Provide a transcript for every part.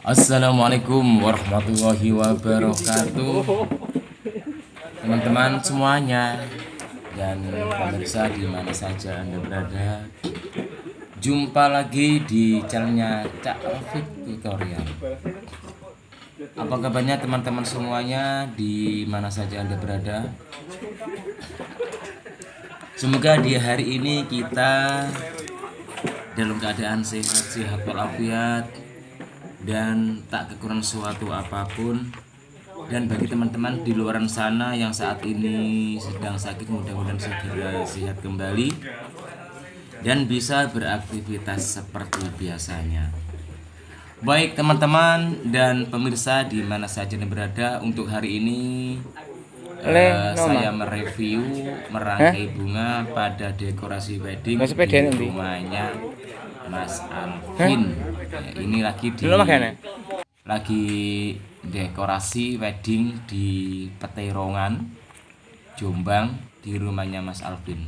Assalamualaikum warahmatullahi wabarakatuh, teman-teman semuanya dan pemirsa di mana saja Anda berada. Jumpa lagi di channelnya Cak Rafiq Tutorial. Apa kabarnya teman-teman semuanya di mana saja Anda berada? Semoga di hari ini kita dalam keadaan sehat walafiat dan tak kekurangan suatu apapun. Dan bagi teman-teman di luar sana yang saat ini sedang sakit, mudah-mudahan segera sehat kembali dan bisa beraktivitas seperti biasanya. Baik teman-teman dan pemirsa di mana saja Anda berada, untuk hari ini saya mereview merangkai bunga pada dekorasi wedding di rumahnya Mas Alvin. Ini lagi dekorasi wedding di Peterongan, Jombang, di rumahnya Mas Alvin.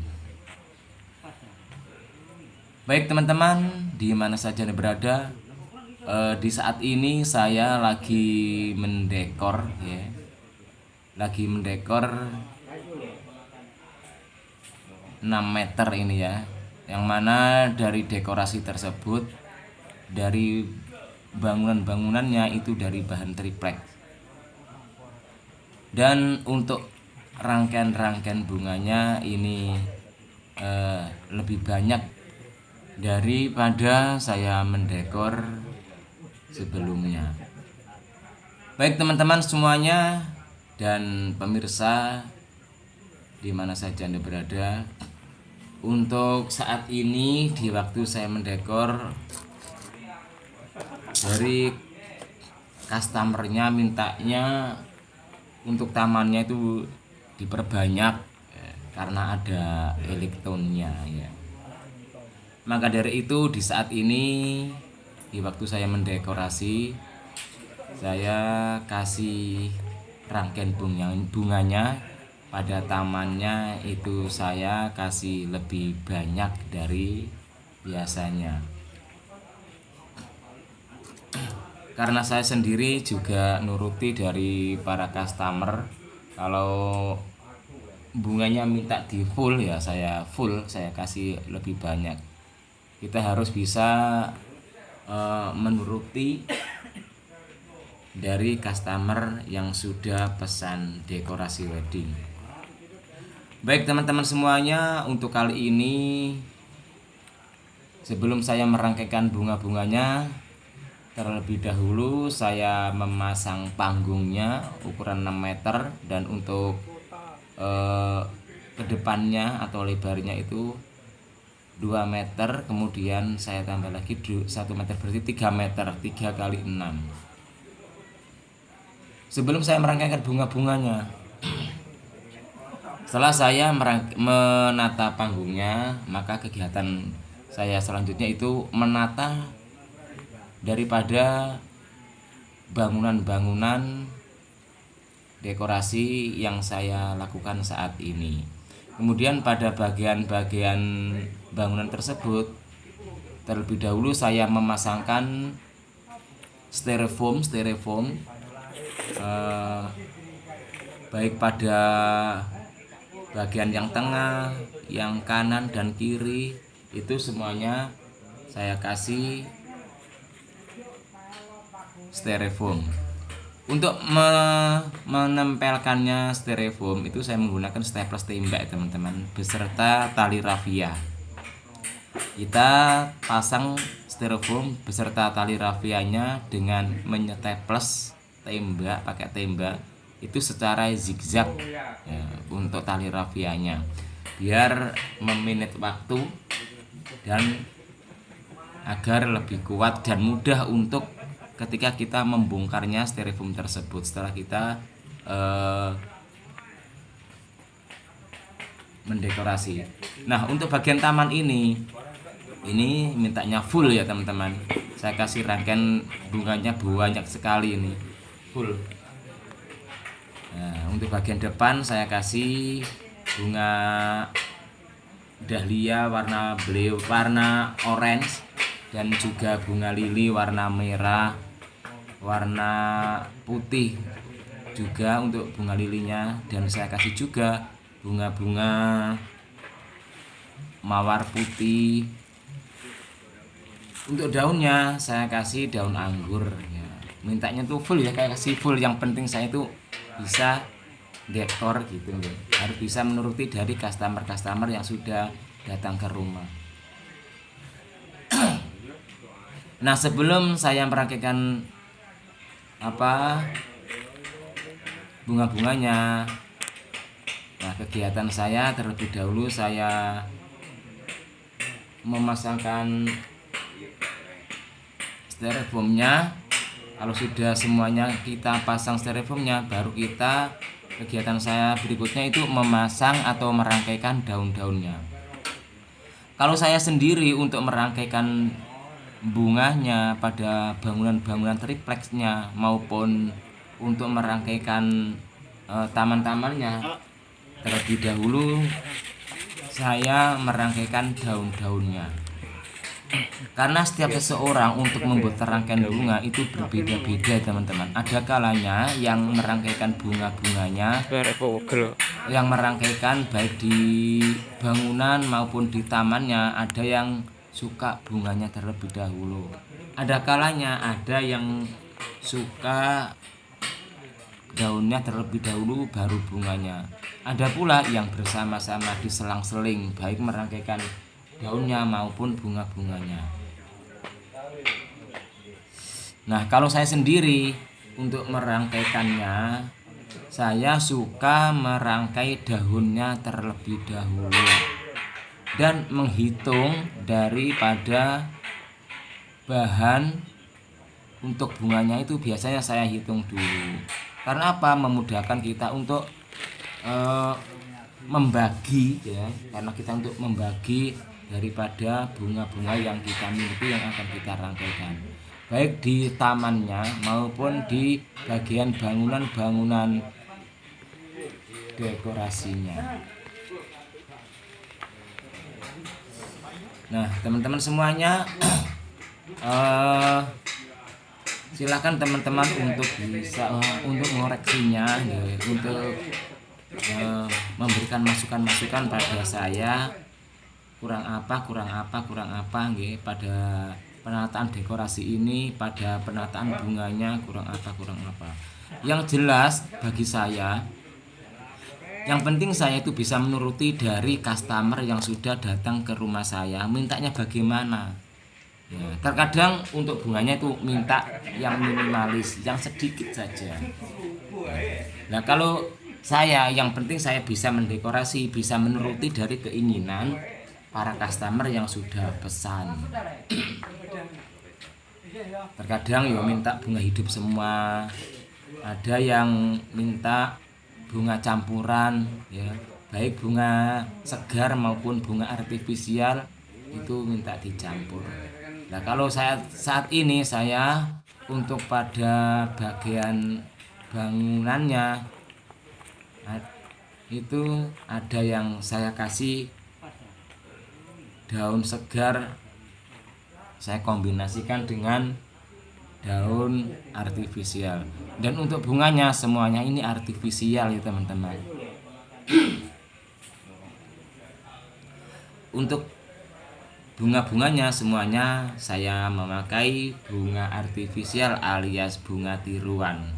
Baik teman-teman di mana saja Anda berada, di saat ini saya lagi mendekor ya. Lagi mendekor 6 meter ini ya, yang mana dari dekorasi tersebut, dari bangunan-bangunannya itu dari bahan triplek. Dan untuk rangkaian-rangkaian bunganya ini lebih banyak daripada saya mendekor sebelumnya. Baik teman-teman semuanya dan pemirsa di mana saja Anda berada, untuk saat ini di waktu saya mendekor, dari customernya mintanya untuk tamannya itu diperbanyak karena ada elektonnya ya. Maka dari itu di saat ini di waktu saya mendekorasi, saya kasih rangkaian bunganya pada tamannya itu saya kasih lebih banyak dari biasanya. Karena saya sendiri juga nuruti dari para customer, kalau bunganya minta di full ya saya full, saya kasih lebih banyak. Kita harus bisa menuruti dari customer yang sudah pesan dekorasi wedding. Baik teman-teman semuanya, untuk kali ini sebelum saya merangkaikan bunga-bunganya, terlebih dahulu saya memasang panggungnya ukuran 6 meter, dan untuk kedepannya atau lebarnya itu 2 meter, kemudian saya tambah lagi 1 meter, berarti 3 meter, 3 kali 6. Sebelum saya merangkaikan bunga-bunganya, setelah saya menata panggungnya, maka kegiatan saya selanjutnya itu menata daripada bangunan-bangunan dekorasi yang saya lakukan saat ini. Kemudian pada bagian-bagian bangunan tersebut, terlebih dahulu saya memasangkan styrofoam baik pada bagian yang tengah, yang kanan dan kiri, itu semuanya saya kasih styrofoam. Untuk menempelkannya styrofoam itu saya menggunakan staples tembak teman-teman, beserta tali rafia. Kita pasang styrofoam beserta tali rafianya dengan menyeteples tembak, pakai tembak itu secara zigzag ya, untuk tali rafianya, biar meminit waktu dan agar lebih kuat dan mudah untuk ketika kita membongkarnya styrofoam tersebut setelah kita mendekorasi. Nah, untuk bagian taman ini mintanya full ya teman-teman. Saya kasih rangkaian bunganya banyak sekali ini, full. Nah, untuk bagian depan saya kasih bunga dahlia warna orange, dan juga bunga lili warna merah warna putih juga untuk bunga lilinya, dan saya kasih juga bunga-bunga mawar putih. Untuk daunnya saya kasih daun anggur ya. Mintanya tuh full ya, kayak kasih full. Yang penting saya itu bisa dekor gitu ya. Harus bisa menuruti dari customer yang sudah datang ke rumah. Nah, sebelum saya merangkaikan bunga-bunganya, nah kegiatan saya terlebih dahulu saya memasangkan styrofoamnya. Kalau sudah semuanya kita pasang styrofoamnya, baru kegiatan saya berikutnya itu memasang atau merangkaikan daun-daunnya. Kalau saya sendiri untuk merangkaikan bunganya pada bangunan-bangunan tripleksnya maupun untuk merangkaikan taman-tamannya, terlebih dahulu saya merangkaikan daun-daunnya. Karena setiap seseorang untuk membuat rangkaian bunga itu berbeda-beda teman-teman. Ada kalanya yang merangkaikan bunga-bunganya, yang merangkaikan baik di bangunan maupun di tamannya, ada yang suka bunganya terlebih dahulu. Ada kalanya ada yang suka daunnya terlebih dahulu baru bunganya. Ada pula yang bersama-sama diselang-seling, baik merangkaikan daunnya maupun bunga-bunganya. Nah, kalau saya sendiri untuk merangkaikannya, saya suka merangkai daunnya terlebih dahulu dan menghitung daripada bahan untuk bunganya itu biasanya saya hitung dulu. Karena apa? Memudahkan kita untuk membagi ya, karena kita untuk membagi daripada bunga-bunga yang kita miliki yang akan kita rangkaikan, baik di tamannya maupun di bagian bangunan-bangunan dekorasinya. Nah, teman-teman semuanya, silakan teman-teman untuk bisa untuk mengoreksinya ya, untuk memberikan masukan-masukan pada saya kurang apa nggih, pada penataan dekorasi ini, pada penataan bunganya kurang apa. Yang jelas bagi saya, yang penting saya itu bisa menuruti dari customer yang sudah datang ke rumah saya, mintanya bagaimana. Ya, terkadang untuk bunganya itu minta yang minimalis, yang sedikit saja. Nah, kalau saya, yang penting saya bisa mendekorasi, bisa menuruti dari keinginan para customer yang sudah pesan. Terkadang ya minta bunga hidup semua, ada yang minta bunga campuran ya, baik bunga segar maupun bunga artifisial itu minta dicampur. Nah, kalau saat ini saya untuk pada bagian bangunannya itu ada yang saya kasih daun segar, saya kombinasikan dengan daun artifisial, dan untuk bunganya semuanya ini artifisial ya teman-teman. Untuk bunga-bunganya semuanya saya memakai bunga artifisial alias bunga tiruan.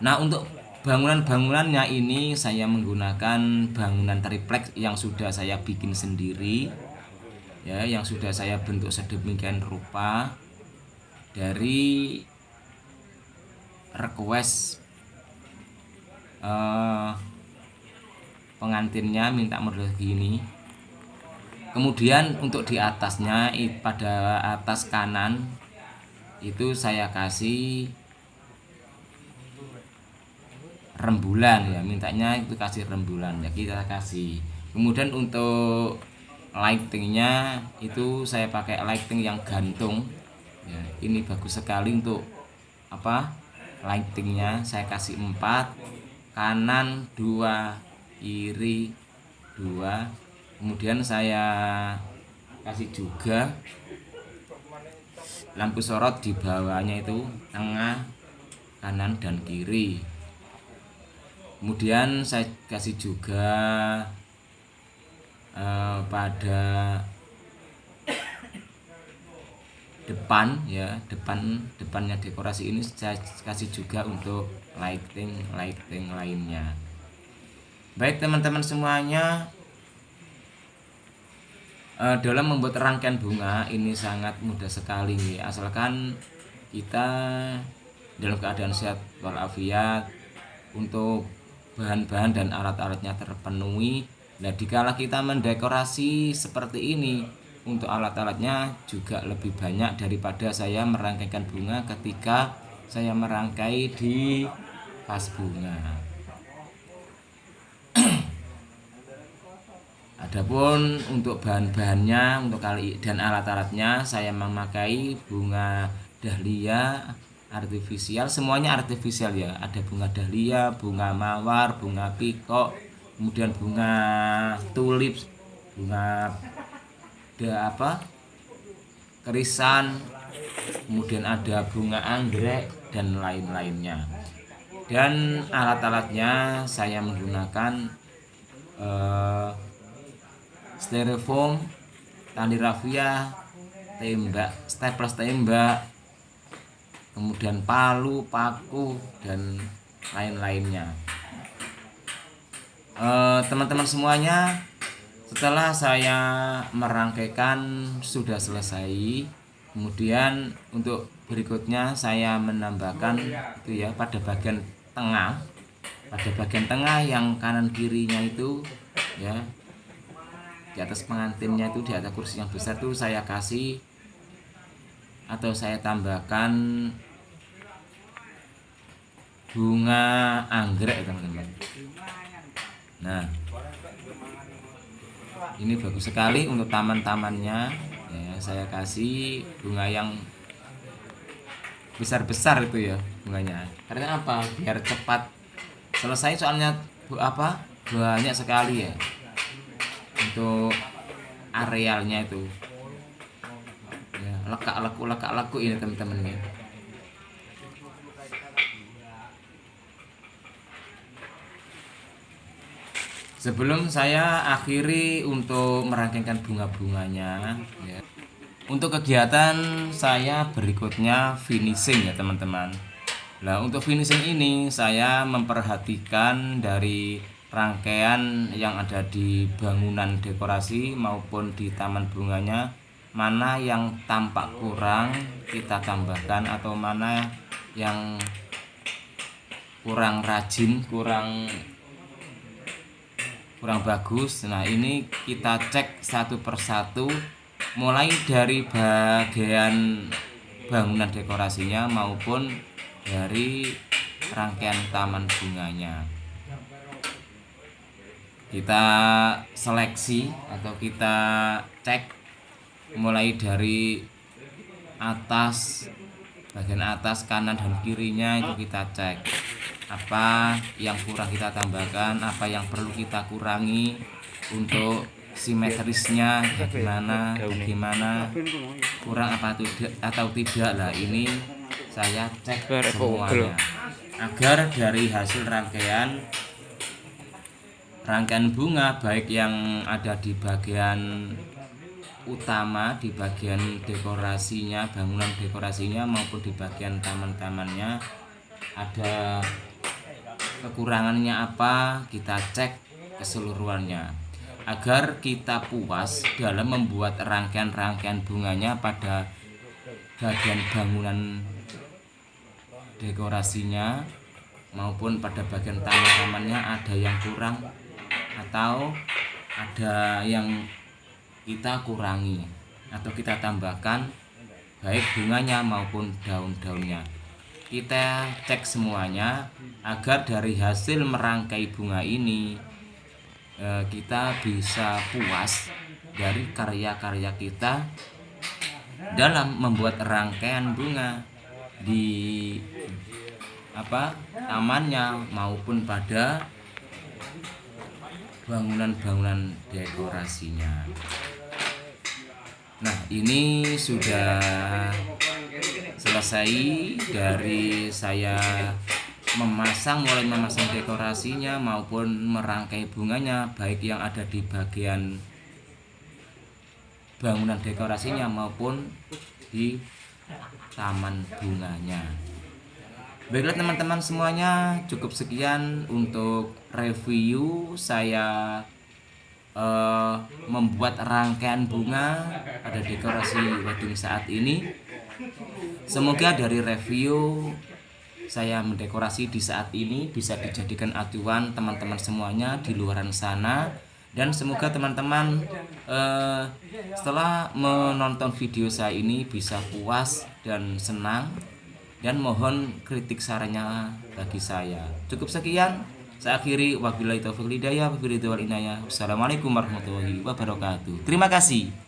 Nah, untuk bangunan-bangunannya ini saya menggunakan bangunan tripleks yang sudah saya bikin sendiri ya, yang sudah saya bentuk sedemikian rupa dari request pengantinnya minta model gini. Kemudian untuk di atasnya, pada atas kanan itu saya kasih rembulan ya, mintanya itu kasih rembulan ya, kita kasih. Kemudian untuk lightingnya itu saya pakai lighting yang gantung ya, ini bagus sekali untuk lightingnya. Saya kasih 4, kanan 2, kiri 2. Kemudian saya kasih juga lampu sorot di bawahnya itu tengah, kanan dan kiri. Kemudian saya kasih juga pada depan ya, depannya dekorasi ini saya kasih juga untuk lighting lainnya. Baik teman-teman semuanya, dalam membuat rangkaian bunga ini sangat mudah sekali nih, asalkan kita dalam keadaan sehat walafiat, untuk bahan-bahan dan alat-alatnya terpenuhi. Nah, dikala kita mendekorasi seperti ini, untuk alat-alatnya juga lebih banyak daripada saya merangkaikan bunga ketika saya merangkai di vas bunga. Adapun untuk bahan-bahannya untuk kali dan alat-alatnya, saya memakai bunga dahlia artifisial, semuanya artifisial ya. Ada bunga dahlia, bunga mawar, bunga pikok, kemudian bunga tulip, bunga kerisan, kemudian ada bunga anggrek dan lain-lainnya. Dan alat-alatnya saya menggunakan styrofoam, tali rafia, tembak, staples tembak, kemudian palu, paku dan lain-lainnya. Teman-teman semuanya, setelah saya merangkaikan sudah selesai, kemudian untuk berikutnya saya menambahkan itu ya, pada bagian tengah yang kanan kirinya itu ya, di atas pengantinnya itu, di atas kursi yang besar itu saya kasih atau saya tambahkan bunga anggrek teman-teman. Nah, ini bagus sekali untuk taman-tamannya ya. Saya kasih bunga yang besar-besar itu ya bunganya. Karena apa? Biar cepat selesai, soalnya banyak sekali ya untuk arealnya itu ya, lekak-leku ini teman-teman ya. Sebelum saya akhiri untuk merangkaikan bunga-bunganya ya, untuk kegiatan saya berikutnya finishing ya teman-teman. Nah, untuk finishing ini saya memperhatikan dari rangkaian yang ada di bangunan dekorasi maupun di taman bunganya, mana yang tampak kurang kita tambahkan, atau mana yang kurang rajin, kurang bagus. Nah, ini kita cek satu persatu, mulai dari bagian bangunan dekorasinya maupun dari rangkaian taman bunganya. Kita seleksi atau kita cek mulai dari atas, bagian atas, kanan dan kirinya itu kita cek apa yang kurang kita tambahkan, apa yang perlu kita kurangi, untuk simetrisnya bagaimana kurang apa atau tidak lah. Ini saya cek semuanya agar dari hasil rangkaian bunga, baik yang ada di bagian utama, di bagian dekorasinya, bangunan dekorasinya, maupun di bagian taman-tamannya, ada kekurangannya apa, kita cek keseluruhannya agar kita puas dalam membuat rangkaian bunganya pada bagian bangunan dekorasinya maupun pada bagian taman-tamannya ada yang kurang atau ada yang kita kurangi atau kita tambahkan, baik bunganya maupun daun-daunnya. Kita cek semuanya agar dari hasil merangkai bunga ini kita bisa puas dari karya-karya kita dalam membuat rangkaian bunga di tamannya maupun pada bangunan-bangunan dekorasinya. Nah, ini sudah selesai dari saya mulai memasang dekorasinya maupun merangkai bunganya, baik yang ada di bagian bangunan dekorasinya maupun di taman bunganya. Baiklah teman-teman semuanya, cukup sekian untuk review saya membuat rangkaian bunga pada dekorasi wedding saat ini. Semoga dari review saya mendekorasi di saat ini bisa dijadikan acuan teman-teman semuanya di luaran sana, dan semoga teman-teman setelah menonton video saya ini bisa puas dan senang, dan mohon kritik sarannya bagi saya. Cukup sekian, saya akhiri. Wabillahi taufiq hidayah, wabillahi wal inayah. Wassalamualaikum warahmatullahi wabarakatuh. Terima kasih.